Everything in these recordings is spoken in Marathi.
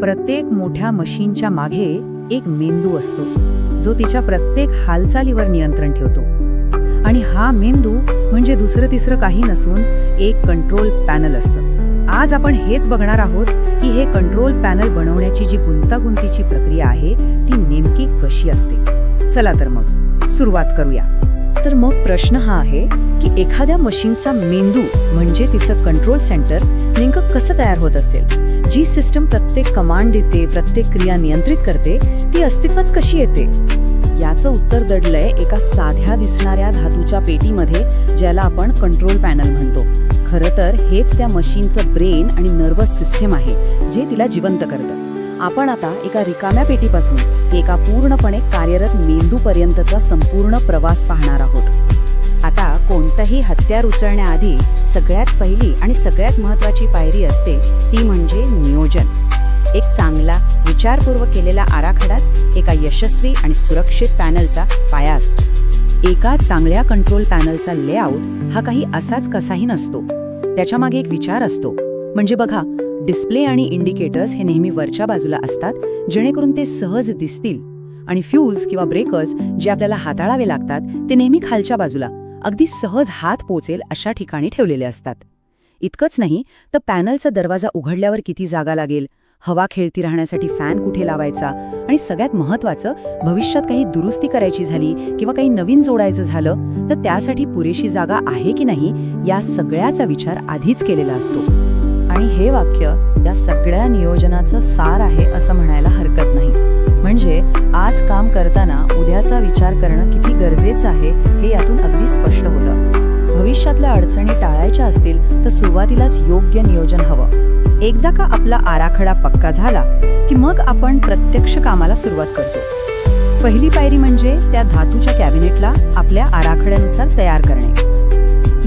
प्रत्येक मोठ्या मशीनच्या मागे एक मेंदू असतो जो तिच्या प्रत्येक हालचालीवर नियंत्रण ठेवतो. आणि हा मेंदू म्हणजे दुसरं तिसरं काही नसून एक कंट्रोल पॅनल असतं. आज आपण हेच बघणार आहोत की हे कंट्रोल पॅनल बनवण्याची जी गुंतागुंतीची प्रक्रिया आहे ती नेमकी कशी असते. चला तर मग सुरुवात करूया. तर मग प्रश्न हा आहे की एखाद्या मशीनचा मेंदू म्हणजे तिचं कंट्रोल सेंटर नेमकं कसं तयार होत असेल. जी सिस्टम प्रत्येक कमांड देते, प्रत्येक क्रिया नियंत्रित करते, ती अस्तित्वात कशी येते. याचं उत्तर दडलंय एका साध्या दिसणाऱ्या धातूच्या पेटीमध्ये, ज्याला आपण कंट्रोल पॅनल म्हणतो. खरं तर हेच त्या मशीनचं ब्रेन आणि नर्वस सिस्टम आहे जे तिला जिवंत करतं. आपण आता एका रिकाम्या पेटीपासून एका पूर्णपणे कार्यरत मेंदूपर्यंतचा संपूर्ण प्रवास पाहणार आहोत. आता कोणतंही हत्यार उचलण्याआधी सगळ्यात पहिली आणि सगळ्यात महत्त्वाची पायरी असते ती म्हणजे नियोजन. एक चांगला विचारपूर्वक केलेला आराखडाच एका यशस्वी आणि सुरक्षित पॅनलचा पाया असतो. एका चांगल्या कंट्रोल पॅनलचा लेआउट हा काही असाच कसाही नसतो. त्याच्यामागे एक विचार असतो. म्हणजे बघा, डिस्प्ले आणि इंडिकेटर्स हे नेहमी वरच्या बाजूला असतात जेणेकरून ते सहज दिसतील, आणि फ्यूज किंवा ब्रेकर्स जे आपल्याला हाताळावे लागतात ते नेहमी खालच्या बाजूला अगदी सहज हात पोचेल अशा ठिकाणी ठेवलेले असतात. इतकंच नाही तर पॅनलचा दरवाजा उघडल्यावर किती जागा लागेल, हवा खेळती राहण्यासाठी फॅन कुठे लावायचा, आणि सगळ्यात महत्त्वाचं, भविष्यात काही दुरुस्ती करायची झाली किंवा काही नवीन जोडायचं झालं तर त्यासाठी पुरेशी जागा आहे की नाही या सगळ्याचा विचार आधीच केलेला असतो. आणि हे वाक्य या सगळ्या नियोजनाचं सार आहे असं म्हणायला हरकत नाही. म्हणजे आज काम करताना उद्याचा विचार करणं किती गरजेचं आहे हे यातून अगदी स्पष्ट होतं. भविष्यातल्या अडचणी टाळायच्या असतील तर सुरुवातीलाच योग्य नियोजन हवं. एकदा का आपला आराखडा पक्का झाला की मग आपण प्रत्यक्ष कामाला सुरुवात करतो. पहिली पायरी म्हणजे त्या धातूच्या कॅबिनेटला आपल्या आराखड्यानुसार तयार करणे.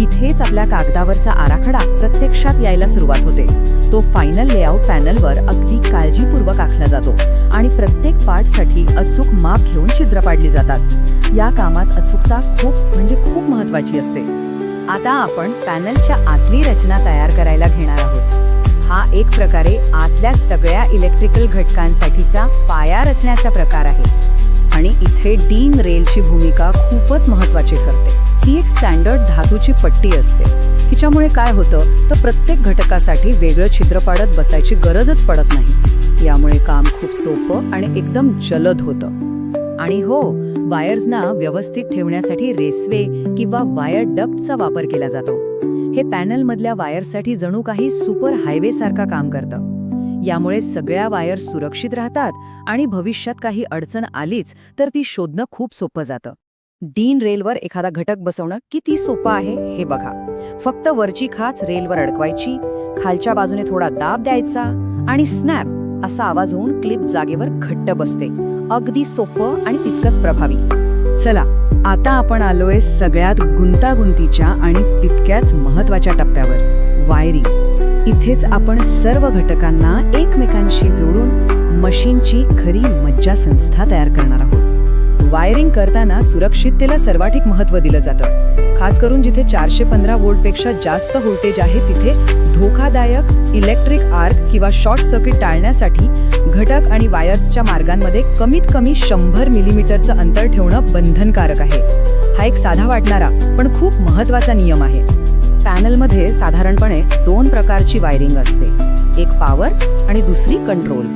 इथेच आपल्या कागदावरचा आराखडा प्रत्यक्षात यायला सुरुवात होते. तो फायनल लेआउट पॅनलवर अगदी काळजीपूर्वक आखला जातो आणि प्रत्येक पार्टसाठी अचूक माप घेऊन छिद्र पाडली जातात. या कामात अचूकता खूप महत्त्वाची असते. आता आपण पॅनलच्या आतली रचना तयार करायला घेणार आहोत. हा एक प्रकारे आतल्या सगळ्या इलेक्ट्रिकल घटकांसाठीचा पाया रचण्याचा प्रकार आहे. आणि इथे डीन रेलची भूमिका खूपच महत्त्वाची ठरते. ही एक स्टँडर्ड धातूची पट्टी असते. हिच्यामुळे काय होतं तर प्रत्येक घटकासाठी वेगळं छिद्र पाडत बसायची गरजच पडत नाही. यामुळे काम खूप सोपं आणि एकदम जलद होतं. आणि हो, वायर्सना व्यवस्थित ठेवण्यासाठी रेसवे किंवा वायर डक्टचा वापर केला जातो. हे पॅनलमधल्या वायरसाठी जणू काही सुपर हायवे सारखा काम करतं. यामुळे सगळ्या वायर सुरक्षित राहतात आणि भविष्यात काही अडचण आलीच तर ती शोधणं खूप सोपं जातं. डीन रेलवर एखादा घटक बसवणं किती सोपं आहे हे बघा. फक्त वरची खाच रेलवर अडकवायची, खालच्या बाजूने थोडा दाब द्यायचा आणि स्नॅप असा आवाज होऊन क्लिप जागेवर घट्ट बसते. अगदी सोपं आणि तितकंच प्रभावी. चला, आता आपण आलोय सगळ्यात गुंतागुंतीच्या आणि तितक्याच महत्त्वाच्या टप्प्यावर, वायरिंग. इथेच आपण सर्व घटकांना एकमेकांशी जोडून मशीनची खरी मज्जा संस्था तयार करणार आहोत. वायरिंग करताना सुरक्षिततेला सर्वाधिक महत्त्व दिलं जातं. खास करून जिथे 415 व्होल्टपेक्षा जास्त व्होल्टेज आहे तिथे धोकादायक इलेक्ट्रिक आर्क किंवा शॉर्ट सर्किट टाळण्यासाठी घटक आणि वायर्सच्या मार्गांमध्ये कमीत कमी 100 मिलीमीटरचं अंतर ठेवणं बंधनकारक आहे. हा एक साधा वाटणारा पण खूप महत्त्वाचा नियम आहे. पॅनलमध्ये साधारणपणे 2 प्रकारची वायरिंग असते. एक पॉवर आणि दुसरी कंट्रोल.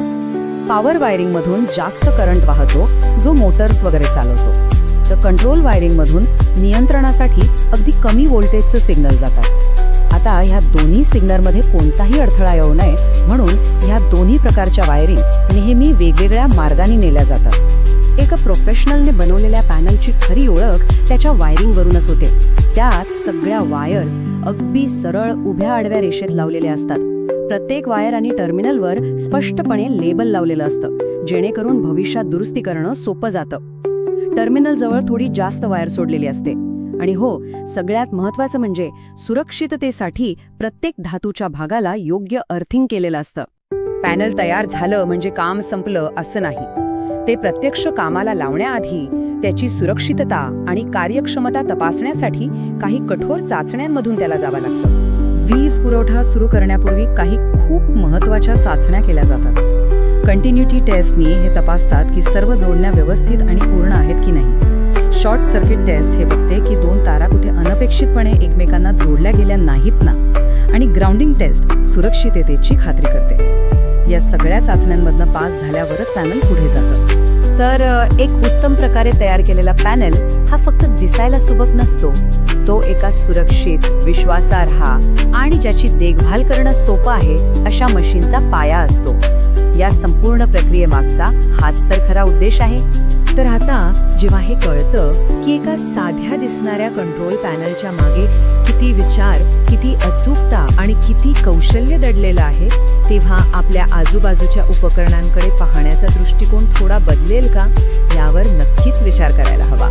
पॉवर वायरिंगमधून जास्त करंट वाहतो जो मोटर्स वगैरे चालवतो. तर कंट्रोल वायरिंगमधून नियंत्रणासाठी अगदी कमी व्होल्टेजचं सिग्नल जातात. आता ह्या दोन्ही सिग्नलमध्ये कोणताही अडथळा येऊ नये म्हणून ह्या दोन्ही प्रकारच्या वायरिंग नेहमी वेगवेगळ्या मार्गाने नेल्या जातात. एका प्रोफेशनलने बनवलेल्या पॅनलची खरी ओळख त्याच्या वायरिंगवरूनच होते. त्यात सगळ्या वायर्स अगदी सरळ उभ्या आडव्या रेषेत लावलेल्या असतात. प्रत्येक वायर आणि टर्मिनलवर स्पष्टपणे लेबल लावलेलं असतं जेणेकरून भविष्यात दुरुस्ती करणं सोपं जातं. टर्मिनल जवळ थोडी जास्त वायर सोडलेली असते. आणि हो, सगळ्यात महत्त्वाचं म्हणजे सुरक्षिततेसाठी प्रत्येक धातूच्या भागाला योग्य अर्थिंग केलेलं असतं. पॅनल तयार झालं म्हणजे काम संपलं असं नाही. ते प्रत्यक्ष कामाला लावण्याआधी त्याची सुरक्षितता आणि कार्यक्षमता तपासण्यासाठी काही कठोर चाचण्यांमधून त्याला जावं लागतं. वीज पुरवठा सुरू करण्यापूर्वी काही खूप महत्त्वाच्या चाचण्या केल्या जातात. कंटिन्युटी टेस्टनी हे तपासतात की सर्व जोडण्या व्यवस्थित आणि पूर्ण आहेत की नाही. शॉर्ट सर्किट टेस्ट हे बघते की 2 तारा कुठे अनपेक्षितपणे एकमेकांना जोडल्या गेल्या नाहीत ना. आणि ग्राउंडिंग टेस्ट सुरक्षिततेची खात्री करते. या सगळ्या चाचण्यांमधनं पास झाल्यावरच पॅनल पुढे जातं. तर एक उत्तम प्रकारे तयार केलेला पॅनल हा फक्त दिसायला सुबक नसतो. तो एका सुरक्षित, विश्वासार्ह आणि ज्याची देखभाल करणं सोपं आहे अशा मशीनचा पाया असतो. या संपूर्ण प्रक्रियेमागचा हाच तर खरा उद्देश आहे. तर आता जेव्हा हे कळतं की एका साध्या दिसणाऱ्या कंट्रोल पॅनलच्या मागे किती विचार, किती अचूकता आणि किती कौशल्य दडलेलं आहे, तेव्हा आपल्या आजूबाजूच्या उपकरणांकडे पाहण्याचा दृष्टिकोन थोडा बदलेल का, यावर नक्कीच विचार करायला हवा.